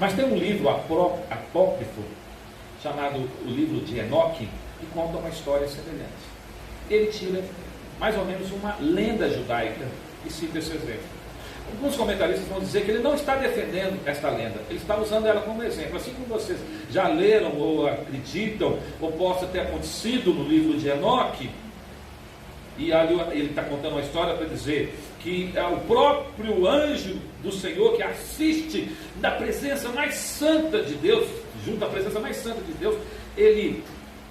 Mas tem um livro apócrifo, chamado o livro de Enoque, que conta uma história semelhante. Ele tira mais ou menos uma lenda judaica e cita esse exemplo. Alguns comentaristas vão dizer que ele não está defendendo esta lenda, ele está usando ela como exemplo. Assim como vocês já leram ou acreditam, ou possa ter acontecido no livro de Enoque, e ali ele está contando uma história para dizer que é o próprio anjo do Senhor que assiste da presença mais santa de Deus, junto à presença mais santa de Deus, ele,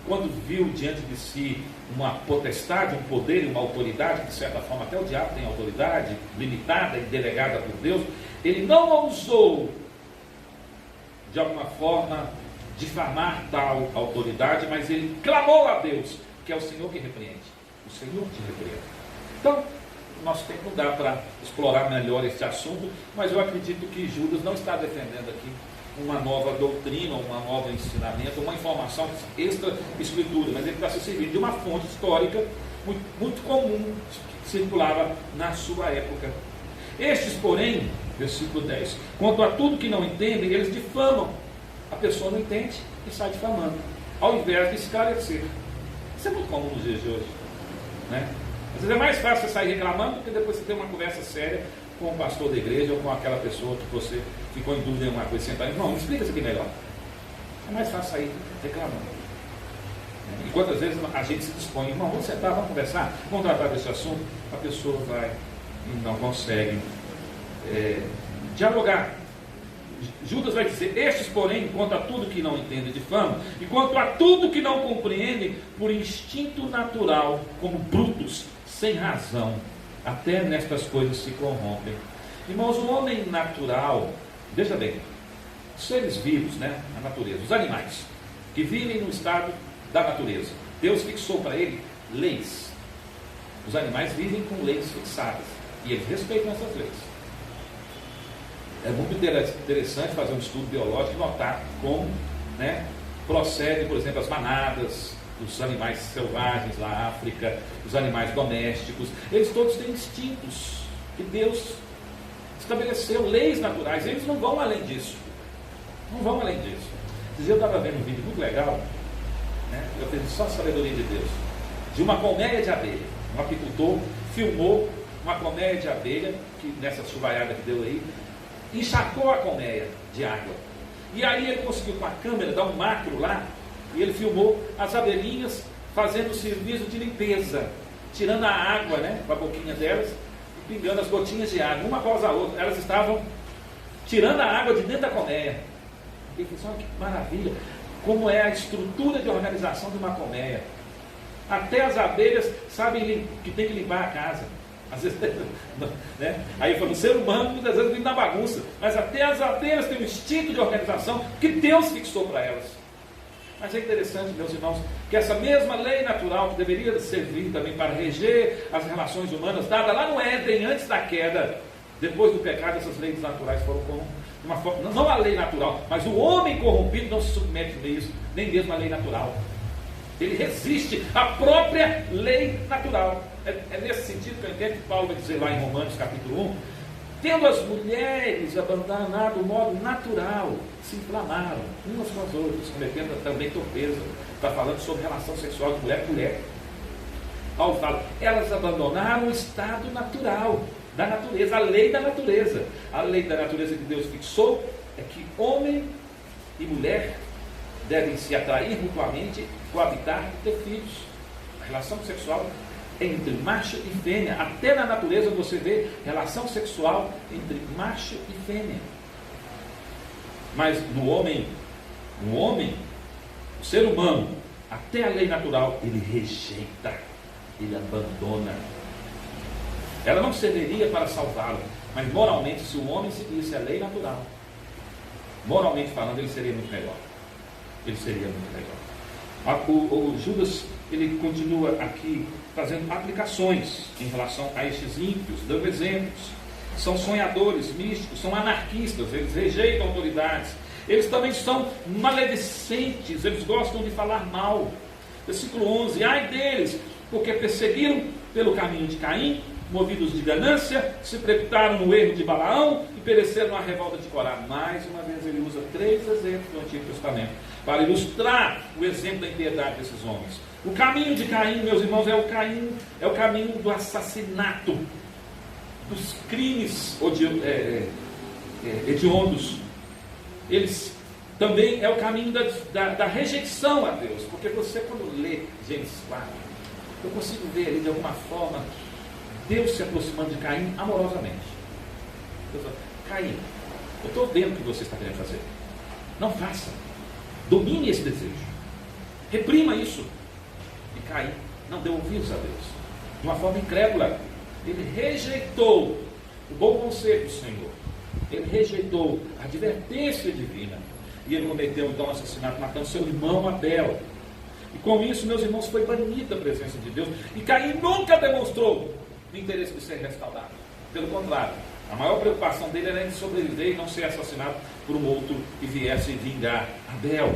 quando viu diante de si uma potestade, um poder e uma autoridade, de certa forma até o diabo tem autoridade, limitada e delegada por Deus, ele não ousou, de alguma forma, difamar tal autoridade, mas ele clamou a Deus, que é o Senhor que repreende. O Senhor te repreende. Então, nosso tempo não dá para explorar melhor este assunto, mas eu acredito que Judas não está defendendo aqui uma nova doutrina, uma nova ensinamento, uma informação extra-escritura, mas ele está se servindo de uma fonte histórica muito comum, que circulava na sua época. Estes, porém, versículo 10, quanto a tudo que não entendem, eles difamam. A pessoa não entende e sai difamando, ao invés de esclarecer. Isso é muito comum nos dias de hoje, né? Às vezes é mais fácil você sair reclamando do que depois você ter uma conversa séria com o pastor da igreja ou com aquela pessoa que você ficou em dúvida em uma coisa, sentar e não, me explica isso aqui melhor. É mais fácil sair reclamando. E quantas vezes a gente se dispõe, irmão, vamos sentar, vamos conversar, vamos tratar desse assunto, a pessoa vai e não consegue dialogar. Judas vai dizer, estes, porém, quanto a tudo que não entendem difamam, e quanto a tudo que não compreendem, por instinto natural, como brutos, sem razão, até nestas coisas se corrompem. Irmãos, o homem natural, veja bem, seres vivos, né, na natureza, os animais, que vivem no estado da natureza, Deus fixou para ele leis. Os animais vivem com leis fixadas, e eles respeitam essas leis. É muito interessante fazer um estudo biológico e notar como, né, procede, por exemplo, as manadas dos animais selvagens lá na África, os animais domésticos. Eles todos têm instintos que Deus estabeleceu, leis naturais. Eles não vão além disso. Não vão além disso. Esse dia eu estava vendo um vídeo muito legal, né, eu fiz só a sabedoria de Deus, de uma colmeia de abelha. Um apicultor filmou uma colmeia de abelha, que nessa chuvaiada que deu aí, encharcou a colmeia de água. E aí ele conseguiu com a câmera dar um macro lá, e ele filmou as abelhinhas fazendo o serviço de limpeza, tirando a água, né, com a boquinha delas, e pingando as gotinhas de água, uma após a outra. Elas estavam tirando a água de dentro da colmeia. E olha que maravilha, como é a estrutura de organização de uma colmeia. Até as abelhas sabem que tem que limpar a casa. Às vezes, né? Aí eu falo, o ser humano muitas vezes vive na bagunça, mas até as abelhas têm um instinto de organização que Deus fixou para elas. Mas é interessante, meus irmãos, que essa mesma lei natural que deveria servir também para reger as relações humanas, dada lá no Éden, antes da queda, depois do pecado, essas leis naturais foram como uma forma, não a lei natural, mas o homem corrompido não se submete a isso, nem mesmo a lei natural. Ele resiste à própria lei natural. É nesse sentido que eu entendo que Paulo vai dizer lá em Romanos capítulo 1, tendo as mulheres abandonado o modo natural, se inflamaram umas com as outras, cometendo também torpeza. Está falando sobre relação sexual de mulher com mulher. Paulo fala, elas abandonaram o estado natural da natureza, a lei da natureza. A lei da natureza que Deus fixou é que homem e mulher devem se atrair mutuamente, coabitar e ter filhos. A relação sexual entre macho e fêmea. Até na natureza você vê relação sexual entre macho e fêmea. Mas no homem, o ser humano, até a lei natural, ele rejeita, ele abandona. Ela não serviria para salvá-lo, mas moralmente, se o homem seguisse a lei natural, moralmente falando, ele seria muito melhor. Ele seria muito melhor. O Judas, ele continua aqui fazendo aplicações em relação a estes ímpios, dando exemplos. São sonhadores, místicos, são anarquistas, eles rejeitam autoridades, eles também são maledicentes, eles gostam de falar mal. Versículo 11, ai deles, porque perseguiram pelo caminho de Caim, movidos de ganância, se precipitaram no erro de Balaão e pereceram na revolta de Corá. Mais uma vez ele usa 3 exemplos do Antigo Testamento para ilustrar o exemplo da impiedade desses homens. O caminho de Caim, meus irmãos, é o caminho do assassinato, dos crimes hediondos. Eles também é o caminho da rejeição a Deus, porque você, quando lê Gênesis 4, eu consigo ver ali de alguma forma Deus se aproximando de Caim amorosamente. Deus fala: Caim, eu estou vendo o que você está querendo fazer, não faça, domine esse desejo, reprima isso. E Caim não deu ouvidos a Deus, de uma forma incrédula. Ele rejeitou o bom conselho do Senhor, ele rejeitou a advertência divina, e ele cometeu então um assassinato, matando seu irmão Abel. E com isso, meus irmãos, foi banida a presença de Deus. E Caim nunca demonstrou o interesse de ser restaurado. Pelo contrário, a maior preocupação dele era em sobreviver e não ser assassinado por um outro que viesse vingar Abel.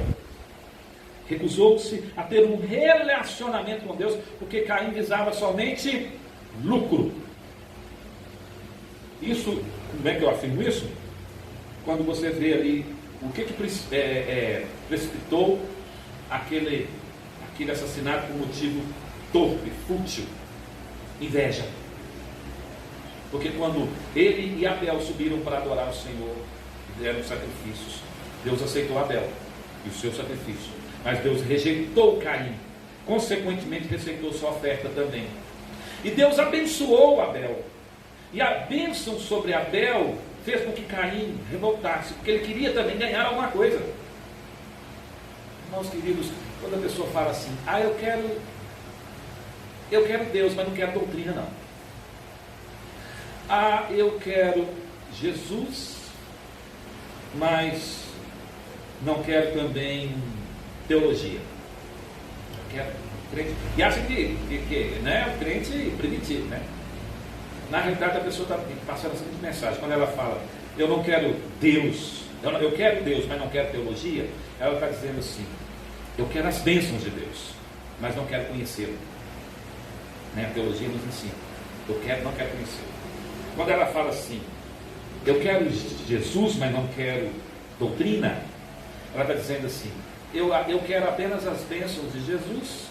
Recusou-se a ter um relacionamento com Deus, porque Caim visava somente lucro. Isso, como é que eu afirmo isso? Quando você vê ali o que precipitou aquele assassinato por motivo torpe, fútil: inveja. Porque quando ele e Abel subiram para adorar o Senhor e deram sacrifícios, Deus aceitou Abel e o seu sacrifício, mas Deus rejeitou Caim, consequentemente receitou sua oferta também. E Deus abençoou Abel, e a bênção sobre Abel fez com que Caim revoltasse, porque ele queria também ganhar alguma coisa. Irmãos queridos, quando a pessoa fala assim: eu quero Deus, mas não quero doutrina não. Eu quero Jesus, mas não quero também teologia. Eu quero crente. E acha que né, o crente primitivo, né? Na realidade, a pessoa está passando a seguinte mensagem: quando ela fala, eu não quero Deus, eu quero Deus, mas não quero teologia, ela está dizendo assim: eu quero as bênçãos de Deus, mas não quero conhecê-lo. Né? A teologia nos ensina: não quero conhecê-lo. Quando ela fala assim, eu quero Jesus, mas não quero doutrina, ela está dizendo assim: eu quero apenas as bênçãos de Jesus,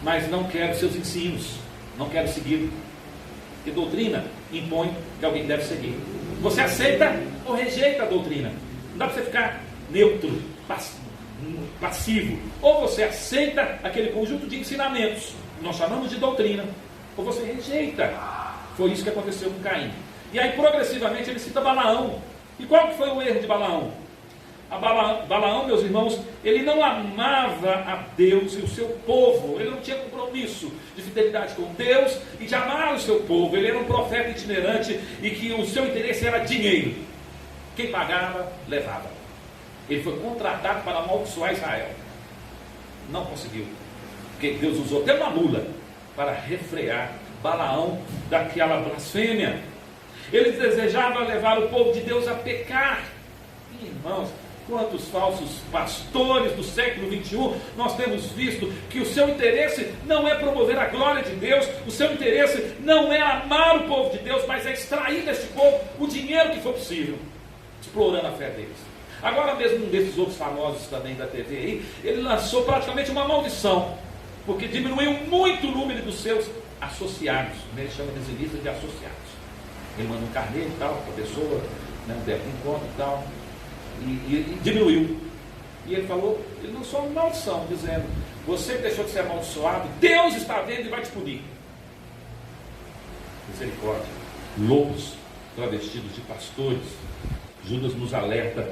mas não quero seus ensinos, não quero segui-lo. E doutrina impõe que alguém deve seguir. Você aceita ou rejeita a doutrina. Não dá para você ficar neutro, passivo. Ou você aceita aquele conjunto de ensinamentos, que nós chamamos de doutrina, ou você rejeita. Foi isso que aconteceu com Caim. E aí progressivamente ele cita Balaão. E qual que foi o erro de Balaão? Balaão, meus irmãos, ele não amava a Deus e o seu povo. Ele não tinha compromisso de fidelidade com Deus e de amar o seu povo. Ele era um profeta itinerante e que o seu interesse era dinheiro. Quem pagava, levava. Ele foi contratado para amaldiçoar Israel. Não conseguiu, porque Deus usou até uma mula para refrear Balaão daquela blasfêmia. Ele desejava levar o povo de Deus a pecar. Irmãos, quantos falsos pastores do século 21 nós temos visto que o seu interesse não é promover a glória de Deus, o seu interesse não é amar o povo de Deus, mas é extrair deste povo o dinheiro que for possível, explorando a fé deles. Agora mesmo um desses outros famosos também da TV aí, ele lançou praticamente uma maldição, porque diminuiu muito o número dos seus associados. Ele chama de lista de associados. Ele manda um carneiro e tal, para a pessoa, né, um débito de encontro e tal, e diminuiu. E ele falou, ele lançou uma maldição, dizendo: você que deixou de ser amaldiçoado, Deus está vendo e vai te punir. Misericórdia. Lobos travestidos de pastores. Judas nos alerta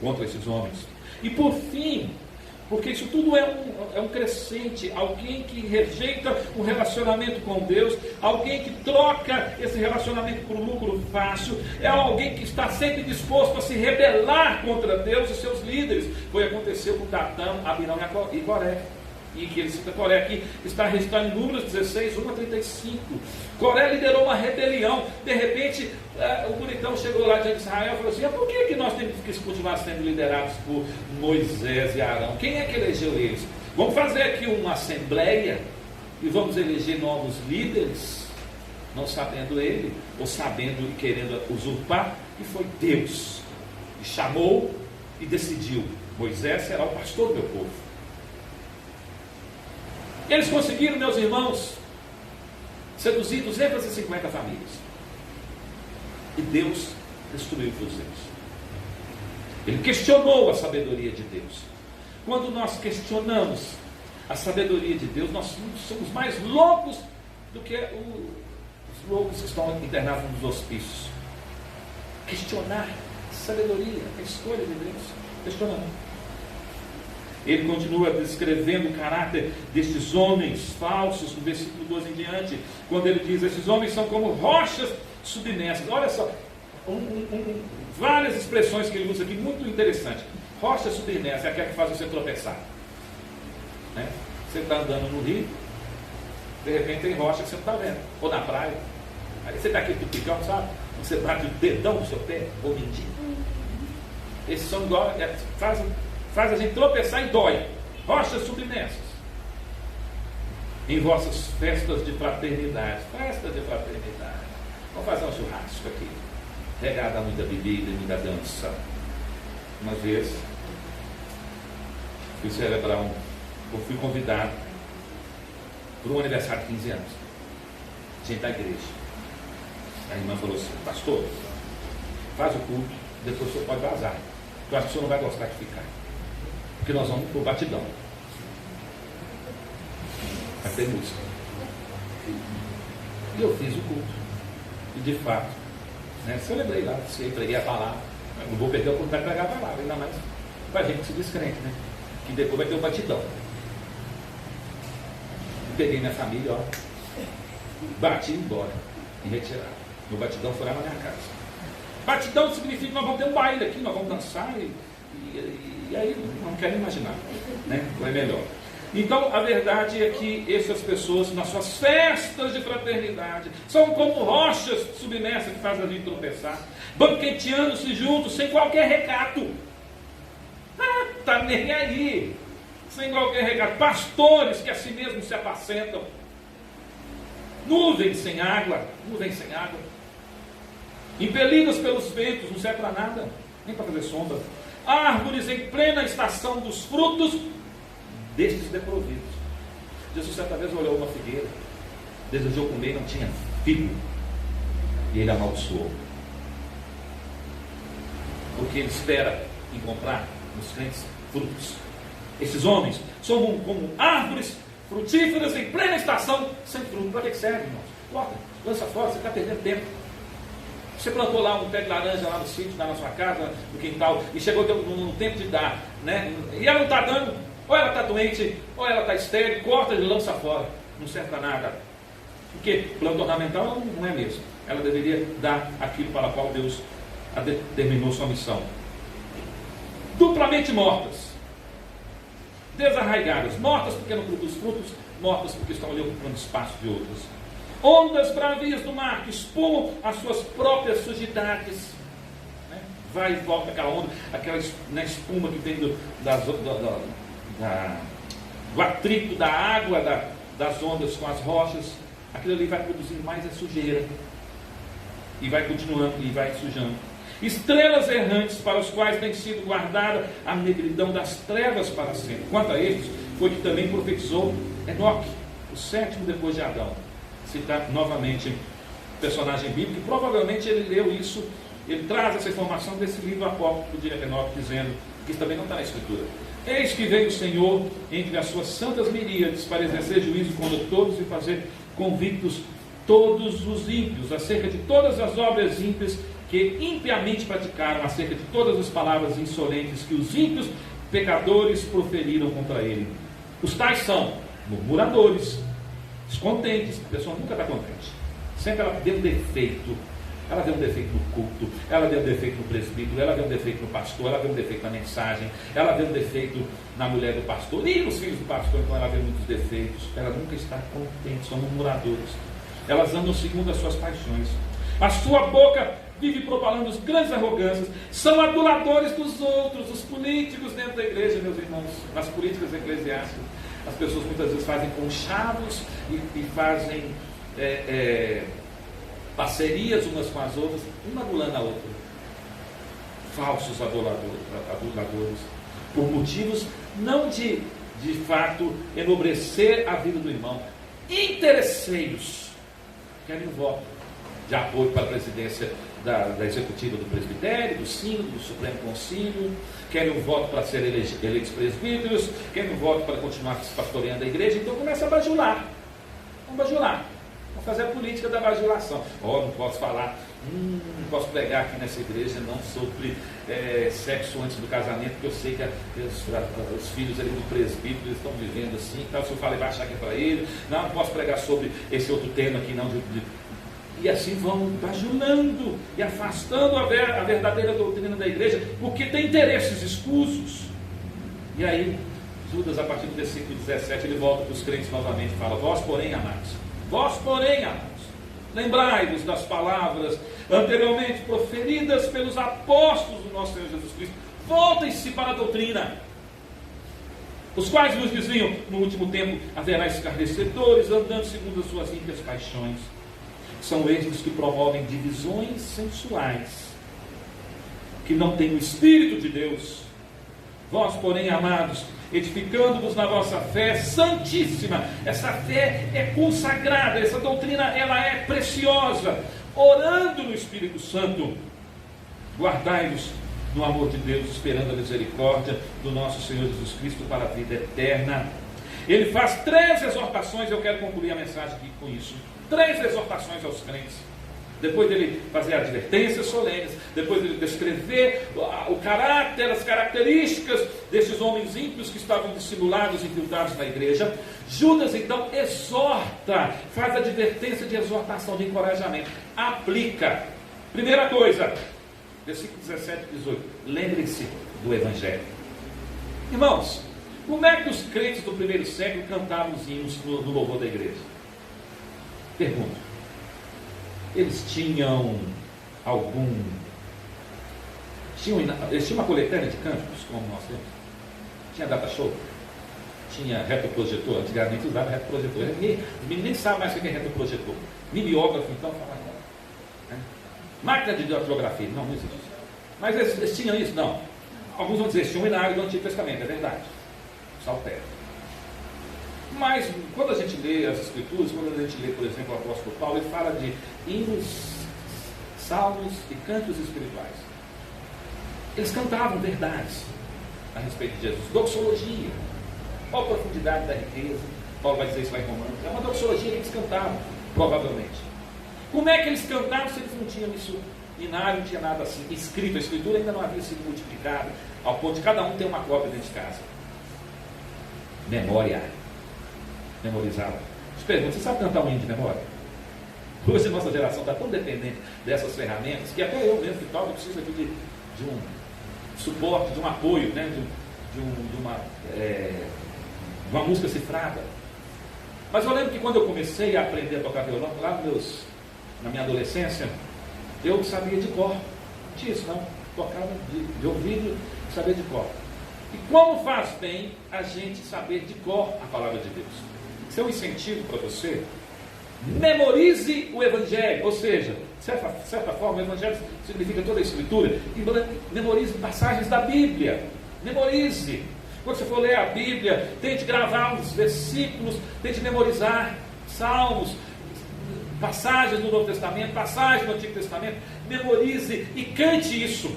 contra esses homens. E por fim, porque isso tudo é um crescente, alguém que rejeita o relacionamento com Deus, alguém que troca esse relacionamento por lucro fácil, é alguém que está sempre disposto a se rebelar contra Deus e seus líderes. Foi aconteceu com Datã, Abirão e Coré. E que ele cita Coré aqui, está registrado em Números 16, 1 a 35. Coré liderou uma rebelião. De repente, o bonitão chegou lá diante de Israel e falou assim: por que nós temos que continuar sendo liderados por Moisés e Arão? Quem é que elegeu eles? Vamos fazer aqui uma assembleia e vamos eleger novos líderes, não sabendo ele, ou sabendo e querendo usurpar. que foi Deus que chamou e decidiu: Moisés será o pastor do meu povo. Eles conseguiram, meus irmãos, seduzir 250 famílias. E Deus destruiu todos eles. Ele questionou a sabedoria de Deus. Quando nós questionamos a sabedoria de Deus, nós somos mais loucos do que os loucos que estão internados nos hospícios. Questionar a sabedoria, a escolha de Deus. Questionando. Ele continua descrevendo o caráter destes homens falsos, no versículo 12 em diante, quando ele diz: esses homens são como rochas submersas. Olha só, várias expressões que ele usa aqui, muito interessante. Rocha submersa é aquela que faz você tropeçar, né? Você está andando no rio, de repente tem rocha que você não está vendo, ou na praia, aí você está aqui do picão, sabe? Você bate o dedão do seu pé, ou mendigo. Esses são igual, faz a gente tropeçar e dói. Rochas submersas. Em vossas festas de fraternidade. Festas de fraternidade. Vamos fazer um churrasco aqui. Regada a muita bebida e muita dança. Uma vez, fui convidado para um aniversário de 15 anos. Gente da igreja. A irmã falou assim: pastor, faz o culto, depois o senhor pode vazar. Eu acho que o senhor não vai gostar de ficar. Porque nós vamos para o batidão. Vai ter música. E eu fiz o culto. E de fato, né, celebrei lá, preguei a palavra. Eu não vou perder a oportunidade de pregar a palavra, ainda mais para a gente que se descrente, né? Que depois vai ter o batidão. E peguei minha família, ó, bati e embora, e retirado. No batidão foi lá na minha casa. Batidão significa que nós vamos ter um baile aqui, nós vamos dançar e aí não quero imaginar, né? Foi melhor. Então a verdade é que essas pessoas, nas suas festas de fraternidade, são como rochas submersas que fazem a gente tropeçar, banqueteando-se juntos sem qualquer recato. Tá nem aí, sem qualquer recato. Pastores que a si mesmos se apacentam. Nuvens sem água. Impelidas pelos ventos, não serve para nada, nem para fazer sombra. Árvores em plena estação dos frutos destes desprovidos. Jesus certa vez olhou uma figueira, desejou comer e não tinha figo, e ele amaldiçoou. Porque ele espera encontrar nos crentes frutos. Esses homens são como árvores frutíferas em plena estação, sem fruto. Para que serve, irmãos? Corta, lança fora, você está perdendo tempo. Você plantou lá um pé de laranja lá no sítio, lá na sua casa, no quintal, e chegou no tempo de dar, né? E ela não está dando, ou ela está doente, ou ela está estéril, corta e lança fora. Não serve para nada. Porque planta ornamental não é mesmo. Ela deveria dar aquilo para o qual Deus determinou sua missão. Duplamente mortas, desarraigadas, mortas porque não produzem frutos, mortas porque estão ali ocupando espaço de outros. Ondas bravias do mar que espumam as suas próprias sujidades, né? Vai e volta aquela onda, aquela espuma que vem do atrito da água, das ondas com as rochas. Aquilo ali vai produzindo mais a sujeira, e vai continuando, e vai sujando. Estrelas errantes para os quais tem sido guardada a negridão das trevas para sempre. Quanto a eles, foi que também profetizou Enoque, o sétimo depois de Adão. Citar novamente o personagem bíblico, e provavelmente ele leu isso, ele traz essa informação desse livro apócrifo de Enoque, dizendo que isso também não está na Escritura. Eis que veio o Senhor entre as suas santas miríades para exercer juízo contra todos e fazer convictos todos os ímpios, acerca de todas as obras ímpias que impiamente praticaram, acerca de todas as palavras insolentes que os ímpios pecadores proferiram contra ele. Os tais são murmuradores, descontentes. A pessoa nunca está contente, sempre ela vê um defeito. Ela vê um defeito no culto, ela vê um defeito no presbítero, ela vê um defeito no pastor, ela vê um defeito na mensagem, ela vê um defeito na mulher do pastor e nos filhos do pastor. Então ela vê muitos defeitos. Ela nunca está contente, são murmuradores. Elas andam segundo as suas paixões. A sua boca vive propalando as grandes arrogâncias. São aduladores dos outros. Os políticos dentro da igreja, meus irmãos, nas políticas eclesiásticas, as pessoas muitas vezes fazem conchavos e fazem parcerias umas com as outras, uma adulando a outra. falsos aduladores, por motivos não de fato enobrecer a vida do irmão, interesseiros, querem um voto de apoio para a presidência da executiva do presbitério, do sínodo, do Supremo Concílio, querem um voto para ser eleitos presbíteros, querem um voto para continuar pastoreando a igreja. Então começa a bajular. Vamos bajular. Vamos fazer a política da bajulação. Não posso falar, não posso pregar aqui nessa igreja não sobre sexo antes do casamento, porque eu sei que os filhos ali do presbítero eles estão vivendo assim, então se eu falar, vai achar que é para ele. Não posso pregar sobre esse outro tema aqui não. E assim vão bajulando e afastando a verdadeira doutrina da igreja, porque tem interesses escusos. E aí, Judas, a partir do versículo 17, ele volta para os crentes novamente e fala: vós, porém, amados, lembrai-vos das palavras anteriormente proferidas pelos apóstolos do nosso Senhor Jesus Cristo. Voltem-se para a doutrina, os quais vos diziam: no último tempo haverá escarnecedores, andando segundo as suas ímpias paixões. São estes que promovem divisões sensuais, que não têm o Espírito de Deus. Vós, porém, amados, edificando-vos na vossa fé santíssima, essa fé é consagrada, essa doutrina ela é preciosa, orando no Espírito Santo, guardai-vos no amor de Deus, esperando a misericórdia do nosso Senhor Jesus Cristo para a vida eterna. Ele faz 3 exortações, eu quero concluir a mensagem aqui com isso. 3 exortações aos crentes. Depois dele fazer advertências solenes, depois dele descrever o caráter, as características desses homens ímpios que estavam dissimulados, infiltrados na igreja, Judas então exorta, faz advertência de exortação, de encorajamento, aplica. Primeira coisa, versículo 17 e 18, lembrem-se do Evangelho. Irmãos, como é que os crentes do primeiro século cantavam os hinos no louvor da igreja? Pergunto. Eles tinham eles tinham uma coletânea de cânticos, como nós temos? Tinha data show? Tinha retroprojetor? Antigamente usava retroprojetor. Ninguém nem sabe mais o que é retroprojetor. Mimeógrafo, então, fala agora. Máquina de datilografia? Não existe. Mas eles tinham isso? Não. Alguns vão dizer, tinham um hinário do Antigo Testamento, é verdade. Saltério. Mas quando a gente lê as Escrituras, quando a gente lê, por exemplo, o apóstolo Paulo, ele fala de hinos, salmos e cantos espirituais. Eles cantavam verdades a respeito de Jesus, doxologia. Qual a profundidade da riqueza? Paulo vai dizer isso lá em Romanos. É uma doxologia que eles cantavam, provavelmente. Como é que eles cantavam se eles não tinham isso? Hinário, não tinha nada assim escrito. A Escritura ainda não havia sido multiplicada, ao ponto de cada um ter uma cópia dentro de casa. Memória. Memorizava. Te pergunto, você sabe cantar um hino de memória? Hoje a nossa geração está tão dependente dessas ferramentas que até eu mesmo que toco preciso aqui de um suporte, de um apoio, né? de uma música cifrada. Mas eu lembro que quando eu comecei a aprender a tocar violão, lá na minha adolescência, eu sabia de cor. Não tinha isso não. Tocava de ouvido e sabia de cor. E como faz bem a gente saber de cor a palavra de Deus? Isso é um incentivo para você. Memorize o Evangelho, ou seja, de certa forma, o Evangelho significa toda a Escritura. E memorize passagens da Bíblia. Memorize. Quando você for ler a Bíblia, tente gravar os versículos, tente memorizar salmos, passagens do Novo Testamento, passagens do Antigo Testamento. Memorize e cante isso,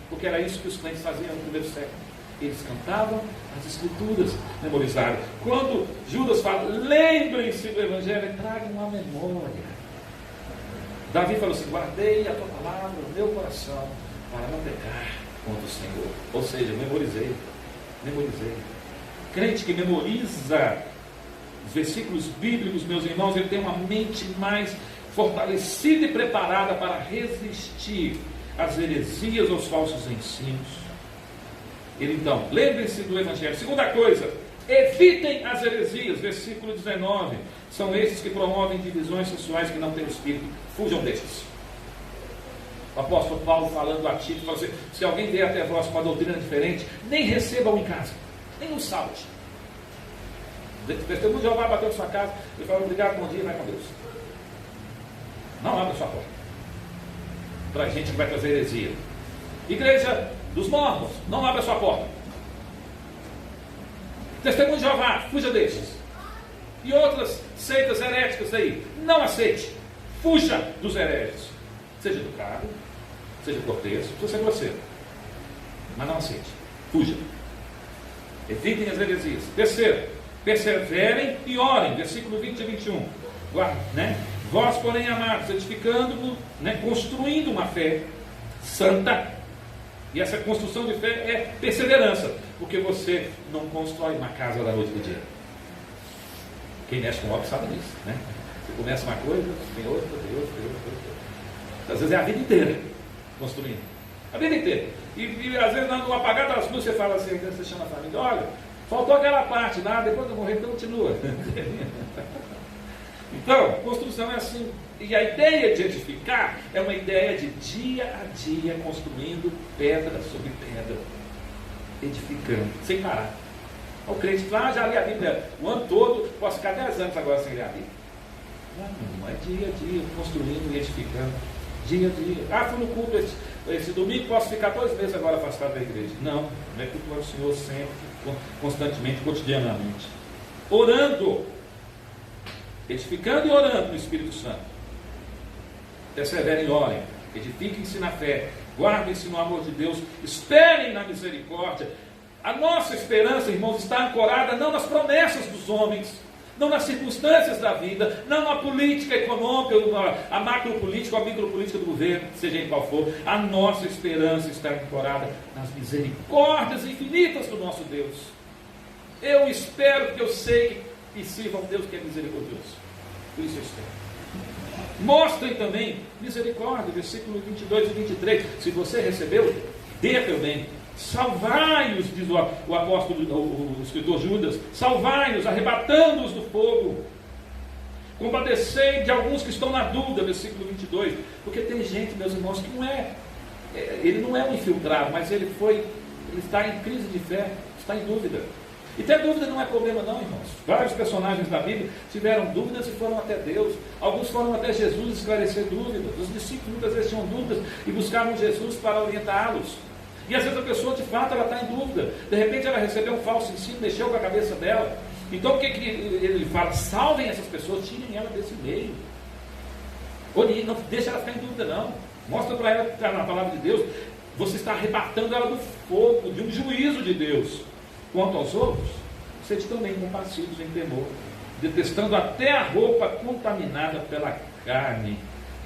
porque era isso que os crentes faziam no primeiro século. Eles cantavam as Escrituras, memorizaram. Quando Judas fala, lembrem-se do Evangelho, tragam a memória. Davi falou assim: guardei a tua palavra no meu coração para não pecar contra o Senhor. Ou seja, memorizei. Crente que memoriza os versículos bíblicos, meus irmãos, ele tem uma mente mais fortalecida e preparada para resistir às heresias, aos falsos ensinos. Ele então, lembrem-se do Evangelho. Segunda coisa, evitem as heresias, versículo 19. São esses que promovem divisões sensuais que não têm Espírito. Fujam destes. O apóstolo Paulo falando a Tito, falou assim: se alguém vier até vós com uma doutrina diferente, nem recebam em casa, nem um salte. O testemunho de Jeová bateu na sua casa, ele falou: obrigado, bom dia, vai com Deus. Não abra sua porta para a gente que vai trazer heresia. Igreja dos Mormons, não abra sua porta. Testemunho de Jeová, fuja desses. E outras seitas heréticas aí, não aceite. Fuja dos hereges. Seja educado, seja cortês, precisa ser grosseiro, mas não aceite. Fuja. Evitem as heresias. Terceiro, perseverem e orem. Versículo 20 e 21. Vós, porém, amados, edificando, construindo uma fé santa. E essa construção de fé é perseverança, porque você não constrói uma casa da noite para o dia. Quem mexe com obra sabe disso, né? Você começa uma coisa, tem outra, tem outra, tem outra, tem outra. Às vezes é a vida inteira construindo. A vida inteira. E às vezes no apagar das luzes você fala assim, você chama a família, olha, faltou aquela parte lá, depois eu morrer, então continua. Então, construção é assim. E a ideia de edificar é uma ideia de dia a dia construindo pedra sobre pedra, edificando, sem parar. O crente fala, já li a Bíblia o ano todo, posso ficar 10 anos agora sem ler a Bíblia. Não, é dia a dia, construindo e edificando, dia a dia. Fui no culto esse domingo, posso ficar 2 meses agora afastado da igreja. Não é cultuar o Senhor sempre, constantemente, cotidianamente. Orando, edificando e orando no Espírito Santo. Perseverem e orem, edifiquem-se na fé, guardem-se no amor de Deus, esperem na misericórdia. A nossa esperança, irmãos, está ancorada não nas promessas dos homens, não nas circunstâncias da vida, não na política econômica, a macropolítica ou a micropolítica do governo, seja em qual for. A nossa esperança está ancorada nas misericórdias infinitas do nosso Deus. Eu espero, porque eu sei que sirva a um Deus que é misericordioso. Por isso eu espero. Mostrem também misericórdia, versículo 22 e 23. Se você recebeu, dê também. Salvai-os, diz o apóstolo, o escritor Judas, salvai-os, arrebatando-os do fogo. Compadecei de alguns que estão na dúvida, versículo 22. Porque tem gente, meus irmãos, que ele não é um infiltrado, mas ele está em crise de fé, está em dúvida. E ter dúvida não é problema não, irmãos. Vários personagens da Bíblia tiveram dúvidas e foram até Deus. Alguns foram até Jesus esclarecer dúvidas. Os discípulos muitas vezes tinham dúvidas e buscavam Jesus para orientá-los. E às vezes a pessoa de fato ela está em dúvida. De repente ela recebeu um falso ensino, mexeu com a cabeça dela. Então o que ele fala? Salvem essas pessoas, tirem ela desse meio. Não deixa ela ficar em dúvida não. Mostra para ela que está na palavra de Deus. Você está arrebatando ela do fogo, de um juízo de Deus. Quanto aos outros, sede também compassivos em temor, detestando até a roupa contaminada pela carne.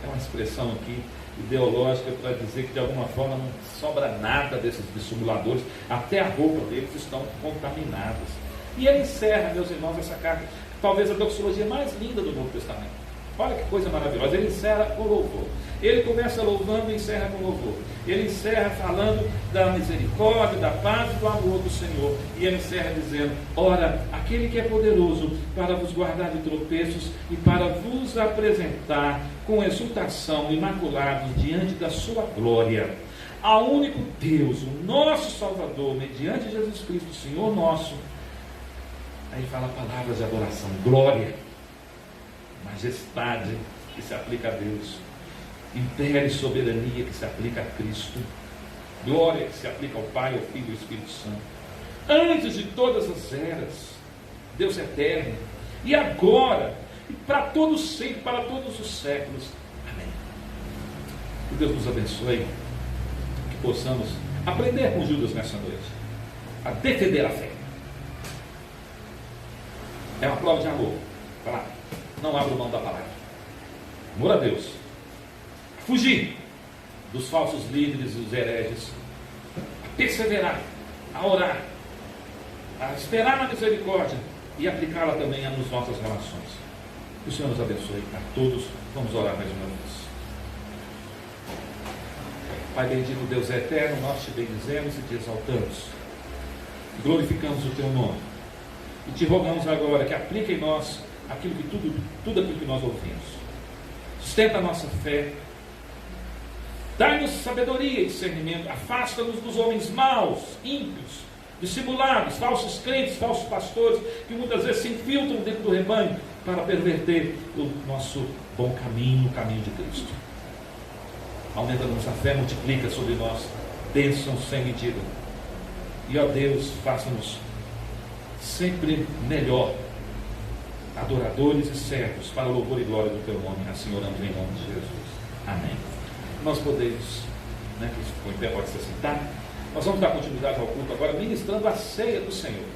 É uma expressão aqui ideológica para dizer que de alguma forma não sobra nada desses dissimuladores, até a roupa deles estão contaminadas. E ele encerra, meus irmãos, essa carta, talvez a doxologia mais linda do Novo Testamento. Olha que coisa maravilhosa, ele encerra com louvor. Ele começa louvando e encerra com louvor. Ele encerra falando da misericórdia, da paz e do amor do Senhor. E ele encerra dizendo: ora, aquele que é poderoso para vos guardar de tropeços e para vos apresentar com exultação imaculados diante da sua glória, ao único Deus, o nosso Salvador, mediante Jesus Cristo, Senhor nosso. Aí fala palavras de adoração, glória, majestade que se aplica a Deus, império e soberania que se aplica a Cristo, glória que se aplica ao Pai, ao Filho e ao Espírito Santo, antes de todas as eras, Deus eterno, e agora, e para todos sempre, para todos os séculos. Amém. Que Deus nos abençoe, que possamos aprender com Judas nessa noite, a defender a fé. É uma prova de amor. Falar, não abra mão da palavra. Amor a Deus. Fugir dos falsos líderes e dos hereges. A perseverar, a orar, a esperar na misericórdia e aplicá-la também nas nossas relações. Que o Senhor nos abençoe a todos. Vamos orar mais uma vez. Pai bendito, Deus eterno, nós te bendizemos e te exaltamos. Glorificamos o teu nome. E te rogamos agora que aplique em nós tudo aquilo que nós ouvimos. Sustenta a nossa fé. Dai-nos sabedoria e discernimento. Afasta-nos dos homens maus, ímpios, dissimulados, falsos crentes, falsos pastores, que muitas vezes se infiltram dentro do rebanho para perverter o nosso bom caminho, o caminho de Cristo. Aumenta-nos a fé, multiplica sobre nós bênção sem medida. E ó Deus, faça-nos sempre melhor, adoradores e servos, para o louvor e glória do teu nome. Assim oramos em nome de Jesus. Amém. Nós podemos, que ficou em pé, pode se sentar. Nós vamos dar continuidade ao culto agora, ministrando a ceia do Senhor.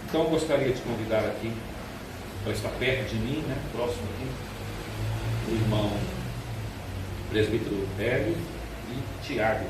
Então eu gostaria de convidar aqui, para estar perto de mim, próximo aqui, o irmão presbítero Hélio e Tiago.